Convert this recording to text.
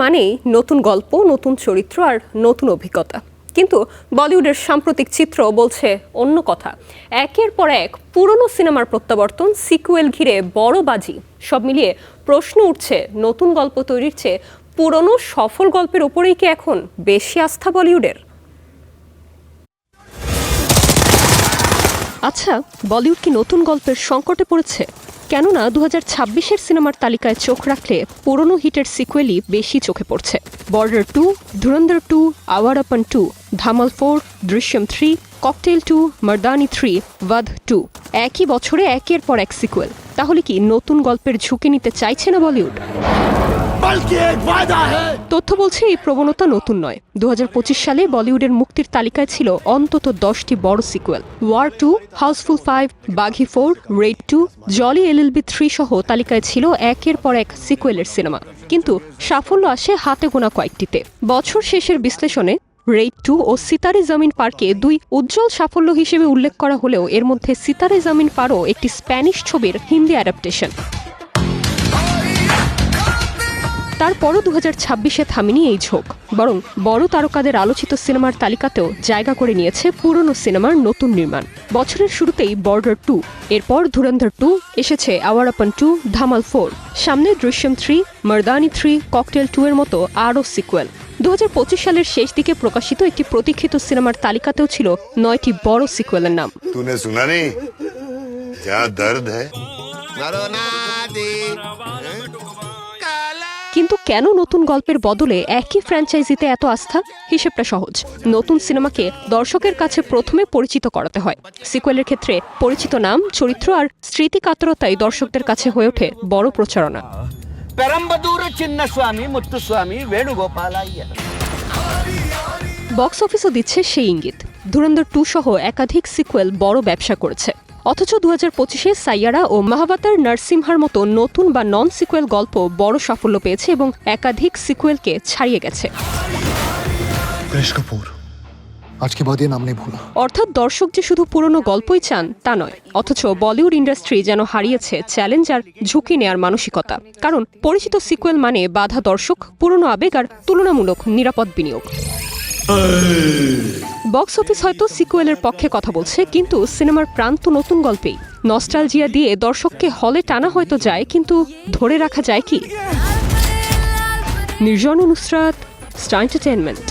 মানেই নতুন গল্প, নতুন চরিত্র আর নতুন অভিজ্ঞতা। কিন্তু বলিউডের সাম্প্রতিক চিত্র বলছে অন্য কথা। একের পর এক পুরনো সিনেমার প্রত্যাবর্তন, সিকুয়েল ঘিরে বড় বাজি, সব মিলিয়ে প্রশ্ন উঠছে নতুন গল্প তৈরির চেয়ে পুরনো সফল গল্পের উপরেই কি এখন বেশি আস্থা বলিউডের? আচ্ছা, বলিউড কি নতুন গল্পের সংকটে পড়েছে? কেননা 2026-এর সিনেমার তালিকায় চোখ রাখলে পুরনো হিটের সিকুয়েলই বেশি চোখে পড়ছে। Border 2, ধুরন্ধর 2, আওয়ারাপন 2, Dhamaal 4, Drishyam 3, cocktail 2, Mardaani 3, ওয়াদ 2। একই বছরে একের পর এক সিকুয়েল। তাহলে কি নতুন গল্পের ঝুঁকি নিতে চাইছে না বলিউড? তথ্য বলছে এই প্রবণতা নতুন নয়। 2025 সালে বলিউডের মুক্তির তালিকায় ছিল অন্তত 10টি বড় সিকুয়েল। ওয়ার 2, হাউসফুল 5, বাঘি 4, রেড 2, জলি এলএলবি 3 সহ তালিকায় ছিল একের পর এক সিকুয়েলের সিনেমা। কিন্তু সাফল্য আসে হাতে গোনা কয়েকটিতে। বছর শেষের বিশ্লেষণে রেড 2 ও সিতারে জমিন পারকে দুই উজ্জ্বল সাফল্য হিসেবে উল্লেখ করা হলেও এর মধ্যে সিতারে জমিন পারও একটি স্প্যানিশ ছবির হিন্দি অ্যাডাপ্টেশন। তারপরও 2026-এ থামেনি এই ঝোঁক, বরং বড় তারকাদের আলোচিত সিনেমার তালিকাতেও জায়গা করে নিয়েছে পুরনো সিনেমার নতুন নির্মাণ। বছরের শুরুতেই বর্ডার 2, এরপর ধুরন্ধর 2, এসেছে আওয়ারাপন 2, ধামাল 4, সামনে দৃশ্যম 3, মর্দানি 3, ককটেল 2 এর মতো আরও সিকুয়েল। 2025 সালের শেষ দিকে প্রকাশিত একটি প্রতীক্ষিত সিনেমার তালিকাতেও ছিল 9টি বড় সিকুয়েলের নাম। কিন্তু কেন নতুন গল্পের বদলে একই ফ্র্যাঞ্চাইজিতে এত আস্থা? হিসেবটা সহজ। নতুন সিনেমাকে দর্শকের কাছে প্রথমে পরিচিত করাতে হয়। সিকুয়েলের ক্ষেত্রে পরিচিত নাম, চরিত্র আর স্মৃতিকাতরতাই দর্শকদের কাছে হয়ে ওঠে বড় প্রচারণা। বক্স অফিসও দিচ্ছে সেই ইঙ্গিত। ধুরন্ধর 2 সহ একাধিক সিকুয়েল বড় ব্যবসা করেছে। অথচ 2025-এ সাইয়ারা ও মাহাভাতার নরসিমহার মতো নতুন বা নন সিকুয়েল গল্প বড় সাফল্য পেয়েছে এবং একাধিক সিকুয়েলকে ছাড়িয়ে গেছে। অর্থাৎ দর্শক যে শুধু পুরনো গল্পই চান তা নয়। অথচ বলিউড ইন্ডাস্ট্রি যেন হারিয়েছে চ্যালেঞ্জ আর ঝুঁকি নেয়ার মানসিকতা। কারণ পরিচিত সিকুয়েল মানে বাধা দর্শক, পুরনো আবেগ আর তুলনামূলক নিরাপদ বিনিয়োগ। বক্স অফিস হয়তো সিকুয়েলের পক্ষে কথা বলছে, কিন্তু সিনেমার প্রাণ তো নতুন গল্পেই। নস্টালজিয়া দিয়ে দর্শককে হলে টানা হয়তো যায়, কিন্তু ধরে রাখা যায় কি? নির্জন নুসরাত, স্টার এন্টারটেইনমেন্ট।